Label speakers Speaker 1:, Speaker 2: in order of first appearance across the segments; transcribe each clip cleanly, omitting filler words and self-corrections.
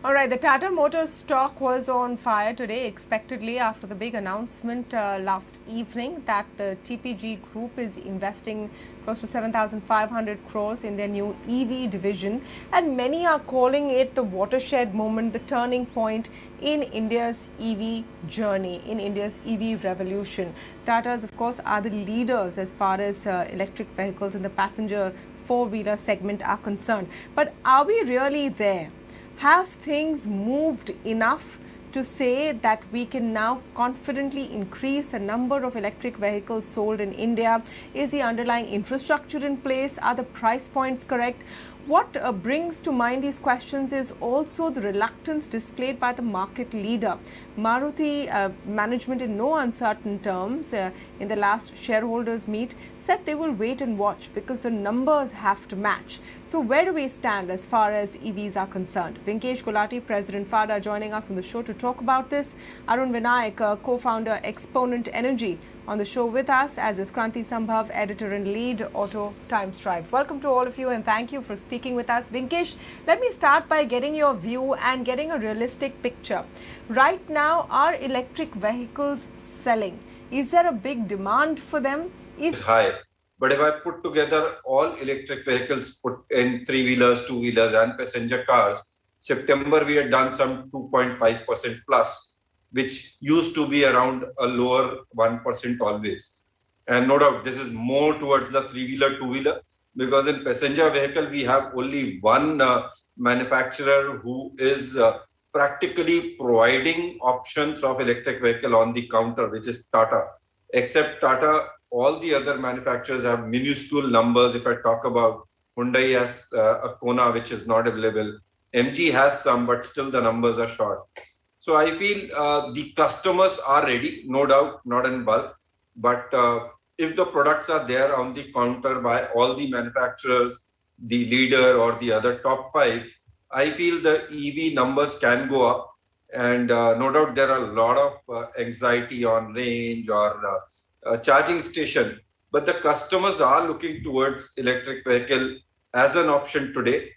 Speaker 1: All right, the Tata Motors stock was on fire today, expectedly after the big announcement last evening that the TPG group is investing close to 7,500 crores in their new EV division. And many are calling it the watershed moment, the turning point in India's EV journey, in India's EV revolution. Tatas, of course, are the leaders as far as electric vehicles in the passenger four-wheeler segment are concerned. But are we really there? Have things moved enough to say that we can now confidently increase the number of electric vehicles sold in India? Is the underlying infrastructure in place? Are the price points correct? What brings to mind these questions is also the reluctance displayed by the market leader. Maruti management, in no uncertain terms, in the last shareholders meet, said they will wait and watch because the numbers have to match. So where do we stand as far as EVs are concerned? Vinkesh Gulati, President FADA, joining us on the show to talk about this. Arun Vinayak, co-founder Exponent Energy, on the show with us, as is Kranti, Sambhav, editor-in-lead, Auto Times Drive. Welcome to all of you and thank you for speaking with us. Vinkesh, let me start by getting your view and getting a realistic picture. Right now, are electric vehicles selling? Is there a big demand for them?
Speaker 2: Is high. But if I put together all electric vehicles put in three-wheelers, two-wheelers and passenger cars, September we had done some 2.5% plus, which used to be around a lower 1% always. And no doubt this is more towards the three-wheeler, two-wheeler, because in passenger vehicle we have only one manufacturer who is practically providing options of electric vehicle on the counter, which is Tata. Except Tata, all the other manufacturers have minuscule numbers. If I talk about Hyundai has a Kona which is not available, MG has some, but still the numbers are short. So I feel the customers are ready, no doubt, not in bulk. But if the products are there on the counter by all the manufacturers, the leader or the other top five, I feel the EV numbers can go up. And no doubt there are a lot of anxiety on range or charging station, but the customers are looking towards electric vehicle as an option today.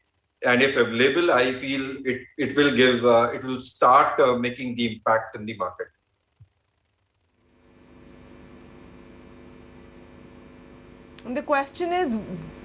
Speaker 2: And if available, I feel it will give, it will start making the impact in the market.
Speaker 1: And the question is,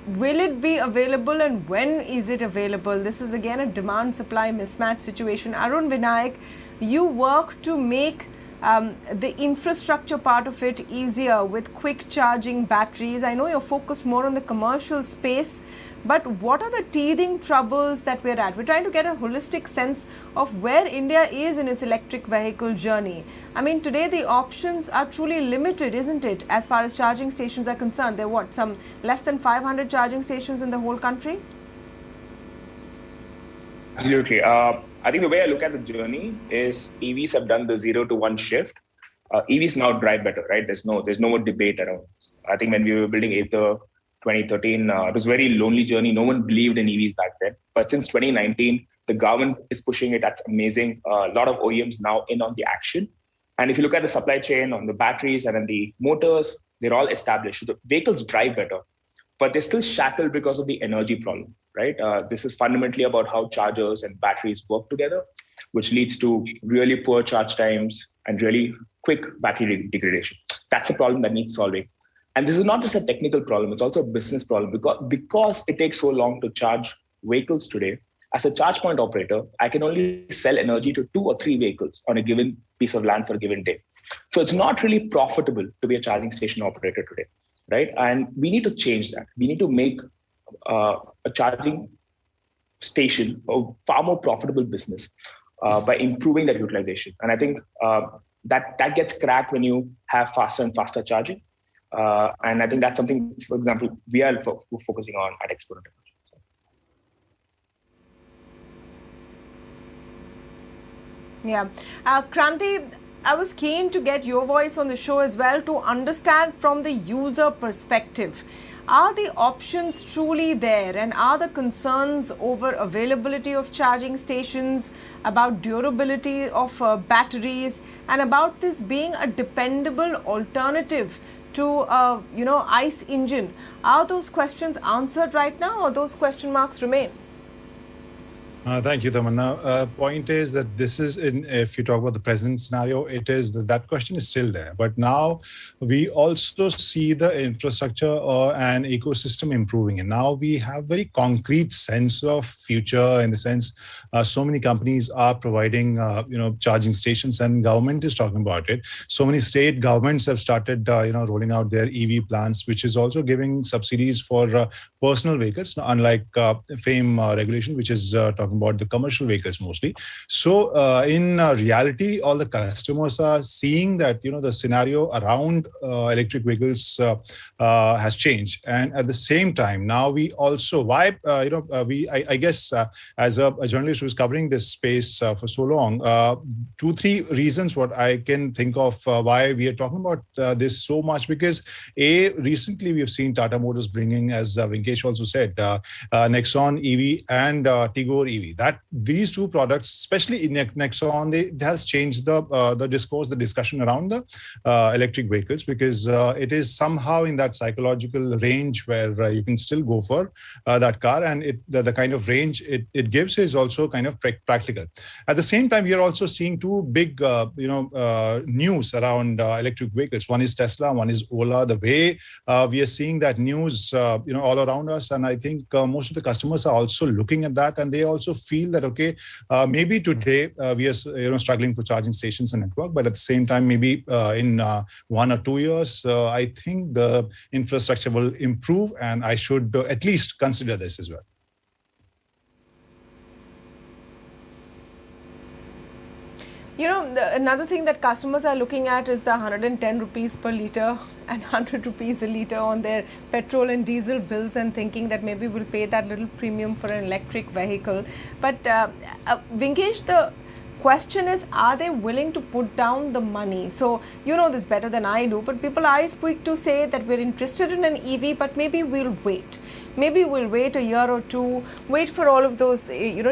Speaker 1: will it be available and when is it available? This is again a demand-supply mismatch situation. Arun Vinayak, you work to make the infrastructure part of it easier with quick charging batteries. I know you're focused more on the commercial space, but what are the teething troubles that we're at? We're trying to get a holistic sense of where India is in its electric vehicle journey. I mean, today the options are truly limited, isn't it, as far as charging stations are concerned? There are what, some less than 500 charging stations in the whole country?
Speaker 3: Absolutely. I think the way I look at the journey is EVs have done the 0 to 1 shift. EVs now drive better, right? There's no more debate around this. I think when we were building Ather 2013, it was a very lonely journey. No one believed in EVs back then. But since 2019, the government is pushing it. That's amazing. A lot of OEMs now in on the action. And if you look at the supply chain on the batteries and then the motors, they're all established. So the vehicles drive better, but they're still shackled because of the energy problem, right? This is fundamentally about how chargers and batteries work together, which leads to really poor charge times and really quick battery degradation. That's a problem that needs solving. And this is not just a technical problem, it's also a business problem because it takes so long to charge vehicles today. As a charge point operator, I can only sell energy to 2 or 3 vehicles on a given piece of land for a given day. So it's not really profitable to be a charging station operator today, right? And we need to change that. We need to make a charging station a far more profitable business by improving that utilization. And I think that gets cracked when you have faster and faster charging. And I think that's something, for example, we are focusing on at Exponent Energy.
Speaker 1: Yeah. Kranti, I was keen to get your voice on the show as well to understand from the user perspective. Are the options truly there, and are the concerns over availability of charging stations, about durability of batteries, and about this being a dependable alternative to ICE engine, are those questions answered right now, or those question marks remain?
Speaker 4: Thank you, Tamanna. Point is that this is if you talk about the present scenario, it is that question is still there. But now we also see the infrastructure and ecosystem improving. And now we have very concrete sense of future in the sense so many companies are providing, charging stations and government is talking about it. So many state governments have started, rolling out their EV plans, which is also giving subsidies for personal vehicles, unlike FAME regulation, which is talking about the commercial vehicles mostly. So in reality, all the customers are seeing that the scenario around electric vehicles has changed, and at the same time, now we also I guess as a journalist who's covering this space for so long, 2-3 reasons what I can think of why we are talking about this so much, because recently we have seen Tata Motors bringing, as Vinkesh also said, Nexon EV and Tigor EV. That these two products, especially in Nexon, it has changed the discourse, the discussion around the electric vehicles, because it is somehow in that psychological range where you can still go for that car, and the kind of range it gives is also kind of practical. At the same time, we are also seeing two big news around electric vehicles. One is Tesla, one is Ola. The way we are seeing that news all around us, and I think most of the customers are also looking at that, and they also feel that maybe today we are struggling for charging stations and network, but at the same time, maybe in 1 or 2 years, I think the infrastructure will improve, and I should at least consider this as well.
Speaker 1: Another thing that customers are looking at is the 110 rupees per litre and 100 rupees a litre on their petrol and diesel bills, and thinking that maybe we'll pay that little premium for an electric vehicle. But Vinkesh, the question is, are they willing to put down the money? So you know this better than I do, but people I speak to say that we're interested in an EV, but maybe we'll wait. Maybe we'll wait a year or two, wait for all of those,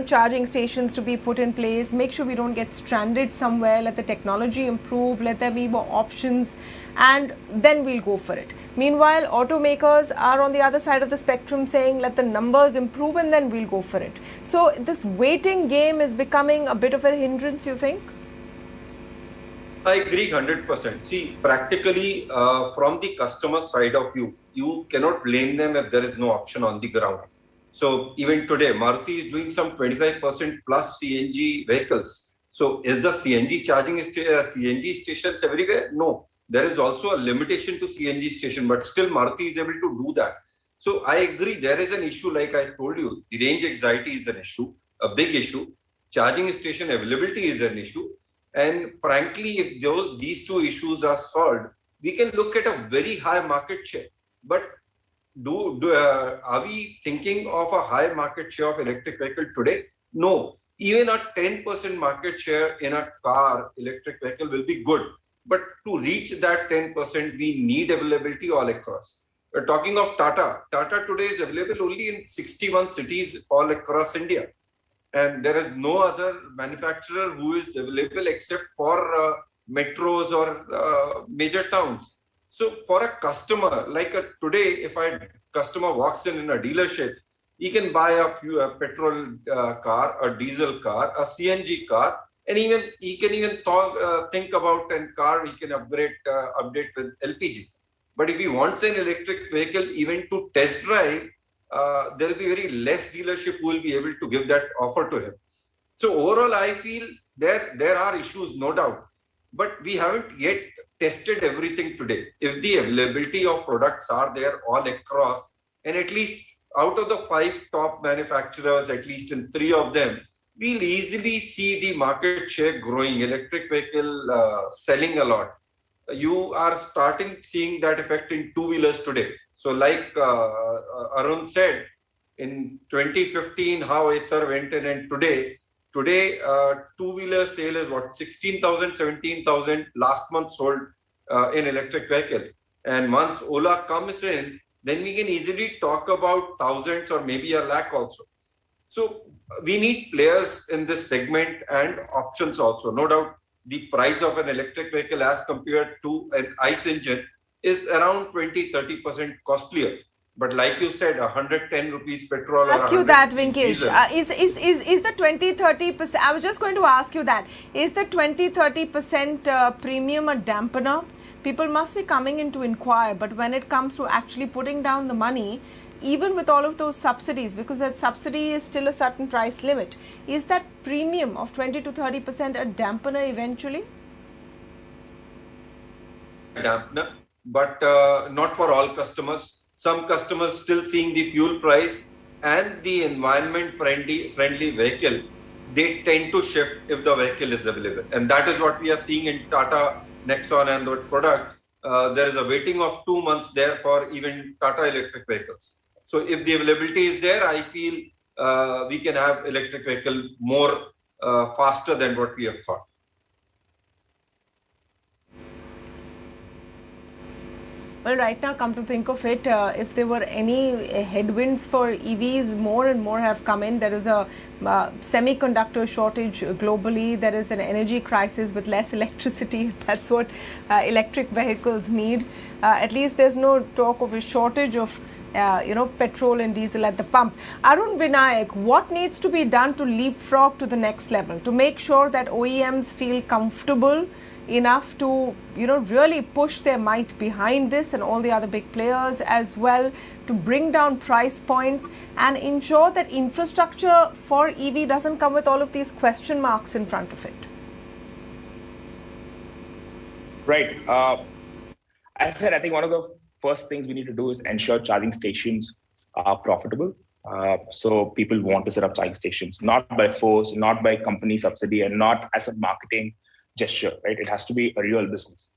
Speaker 1: charging stations to be put in place, make sure we don't get stranded somewhere, let the technology improve, let there be more options, and then we'll go for it. Meanwhile, automakers are on the other side of the spectrum saying, let the numbers improve and then we'll go for it. So this waiting game is becoming a bit of a hindrance, you think?
Speaker 2: I agree 100%. See, practically from the customer side of you cannot blame them if there is no option on the ground. So even today, Maruti is doing some 25% plus CNG vehicles. So is the CNG charging CNG stations everywhere? No. There is also a limitation to CNG station, but still Maruti is able to do that. So I agree, there is an issue, like I told you, the range anxiety is an issue, a big issue. Charging station availability is an issue. And frankly, if these two issues are solved, we can look at a very high market share. But are we thinking of a high market share of electric vehicle today? No. Even a 10% market share in a car, electric vehicle will be good. But to reach that 10%, we need availability all across. We're talking of Tata. Tata today is available only in 61 cities all across India. And there is no other manufacturer who is available except for metros or major towns. So for a customer, like today, if a customer walks in a dealership, he can buy a petrol car, a diesel car, a CNG car, and even he can think about a car he can update with LPG. But if he wants an electric vehicle even to test drive, there will be very less dealership who will be able to give that offer to him. So overall, I feel there are issues, no doubt, but we haven't yet tested everything today. If the availability of products are there all across, and at least out of the 5 top manufacturers, at least in 3 of them, we'll easily see the market share growing, electric vehicle selling a lot. You are starting seeing that effect in two-wheelers today. So like Arun said, in 2015, how Ather went in, and today two-wheeler sale is what, 16,000, 17,000 last month sold in electric vehicle. And once Ola comes in, then we can easily talk about thousands or maybe a lakh also. So we need players in this segment and options also. No doubt the price of an electric vehicle as compared to an ICE engine is around 20-30% costlier. But like you said, 110 rupees petrol.
Speaker 1: Ask you that, Vinkesh. Is the 20-30%? I was just going to ask you that. Is the 20-30% premium a dampener? People must be coming in to inquire, but when it comes to actually putting down the money, even with all of those subsidies, because that subsidy is still a certain price limit, is that premium of 20 to 30% a dampener eventually?
Speaker 2: Dampener, but not for all customers. Some customers still seeing the fuel price and the environment friendly vehicle, they tend to shift if the vehicle is available. And that is what we are seeing in Tata Nexon and that product. There is a waiting of 2 months there for even Tata electric vehicles. So if the availability is there, I feel we can have electric vehicle more faster than what we have thought.
Speaker 1: Well, right now, come to think of it, if there were any headwinds for EVs, more and more have come in. There is a semiconductor shortage globally. There is an energy crisis with less electricity. That's what electric vehicles need. At least there's no talk of a shortage of petrol and diesel at the pump. Arun Vinayak, what needs to be done to leapfrog to the next level, to make sure that OEMs feel comfortable enough to really push their might behind this, and all the other big players as well, to bring down price points and ensure that infrastructure for EV doesn't come with all of these question marks in front of it?
Speaker 3: Right. As I said, I think one of the first things we need to do is ensure charging stations are profitable. So people want to set up charging stations, not by force, not by company subsidy, and not as a marketing gesture, right? It has to be a real business.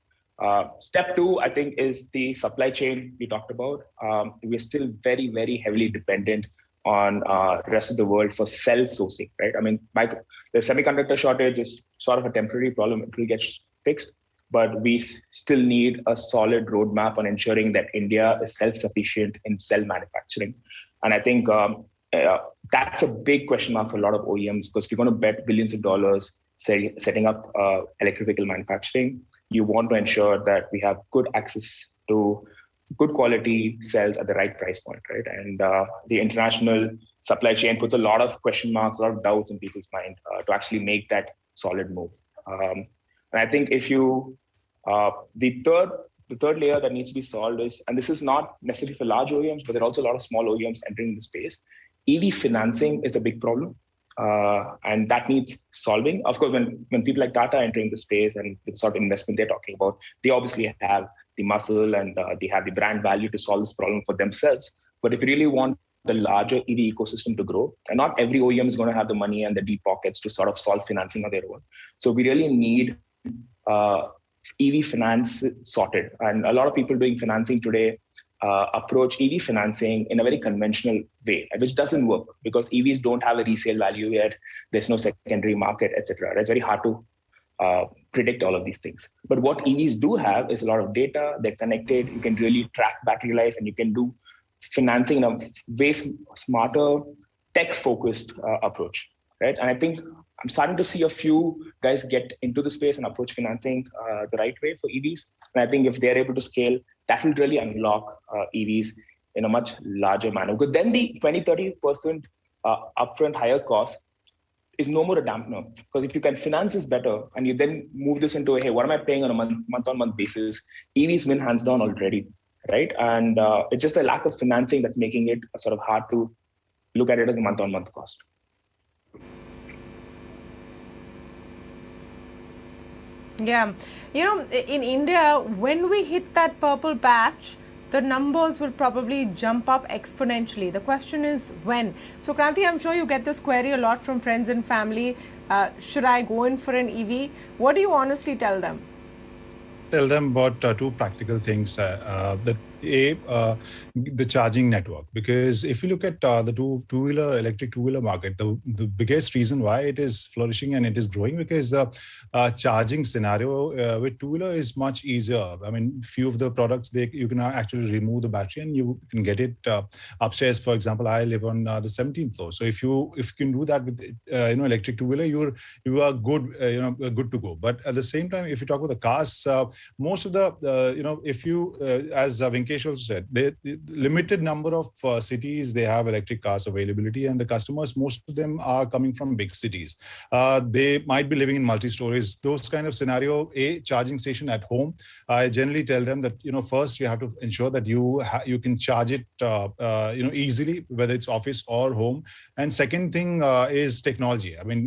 Speaker 3: Step two, I think, is the supply chain we talked about. We're still very, very heavily dependent on the rest of the world for cell sourcing, right? I mean, the semiconductor shortage is sort of a temporary problem. It will get fixed, but we still need a solid roadmap on ensuring that India is self-sufficient in cell manufacturing. And I think that's a big question mark for a lot of OEMs, because if you're going to bet billions of dollars setting up electric vehicle manufacturing, you want to ensure that we have good access to good quality cells at the right price point, right? And the international supply chain puts a lot of question marks, a lot of doubts in people's mind to actually make that solid move. And I think if you, the third layer that needs to be solved is, and this is not necessarily for large OEMs, but there are also a lot of small OEMs entering the space. EV financing is a big problem. And that needs solving. Of course, when people like Tata are entering the space and the sort of investment they're talking about, they obviously have the muscle and they have the brand value to solve this problem for themselves. But if you really want the larger EV ecosystem to grow, and not every OEM is going to have the money and the deep pockets to sort of solve financing on their own. So we really need EV finance sorted. And a lot of people doing financing today approach EV financing in a very conventional way, which doesn't work because EVs don't have a resale value yet. There's no secondary market, etc. It's very hard to predict all of these things. But what EVs do have is a lot of data. They're connected. You can really track battery life, and you can do financing in a way smarter, tech-focused approach, right? And I think I'm starting to see a few guys get into the space and approach financing the right way for EVs. And I think if they're able to scale, that will really unlock EVs in a much larger manner. Because then the 20-30% upfront higher cost is no more a dampener. Because if you can finance this better and you then move this into a, hey, what am I paying on a month-on-month basis? EVs win hands down already, right? And it's just a lack of financing that's making it sort of hard to look at it as a month-on-month cost.
Speaker 1: Yeah, in India, when we hit that purple patch, the numbers will probably jump up exponentially. The question is when. So Kranti, I'm sure you get this query a lot from friends and family. Should I go in for an EV? What do you honestly tell them?
Speaker 4: Tell them about two practical things. The charging network, because if you look at the electric two-wheeler market, the biggest reason why it is flourishing and it is growing, because the charging scenario with two-wheeler is much easier. I mean, few of the products, you can actually remove the battery and you can get it upstairs. For example, I live on the 17th floor, so if you can do that with electric two-wheeler, you are good good to go. But at the same time, if you talk about the cars, most of the if you as Vinkesh Vinkesh also said, the limited number of cities they have electric cars availability, and the customers, most of them are coming from big cities. They might be living in multi-stories. Those kind of scenario, a charging station at home. I generally tell them that first you have to ensure that you can charge it easily, whether it's office or home. And second thing is technology. I mean,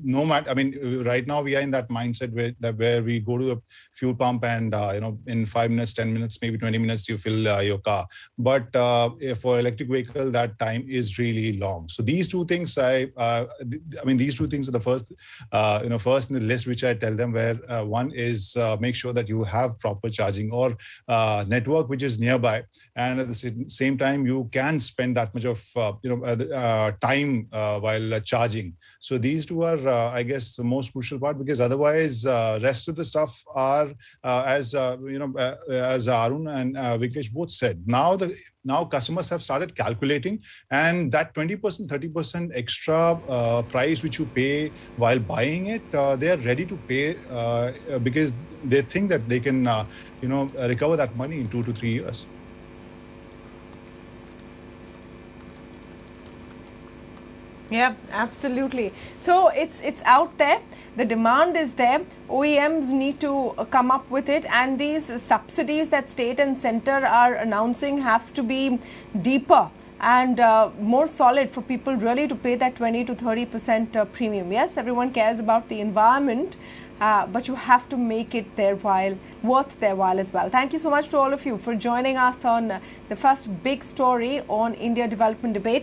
Speaker 4: no matter. I mean, right now we are in that mindset where we go to a fuel pump and in 5 minutes, 10 minutes, maybe 20 minutes you fill your car. But for electric vehicle, that time is really long. So these two things, these two things are the first first in the list which I tell them. Where one is make sure that you have proper charging or network which is nearby, and at the same time you can spend that much of time while charging. So these two are I guess the most crucial part, because otherwise rest of the stuff are as Arun and Vinkesh both said, now customers have started calculating, and that 20%, 30% extra price which you pay while buying it, they are ready to pay because they think that they can recover that money in 2 to 3 years.
Speaker 1: Yeah, absolutely. So it's out there. The demand is there. OEMs need to come up with it, and these subsidies that state and center are announcing have to be deeper and more solid for people really to pay that 20 to 30% premium. Yes, everyone cares about the environment, but you have to make it worth their while as well. Thank you so much to all of you for joining us on the first big story on India Development Debate.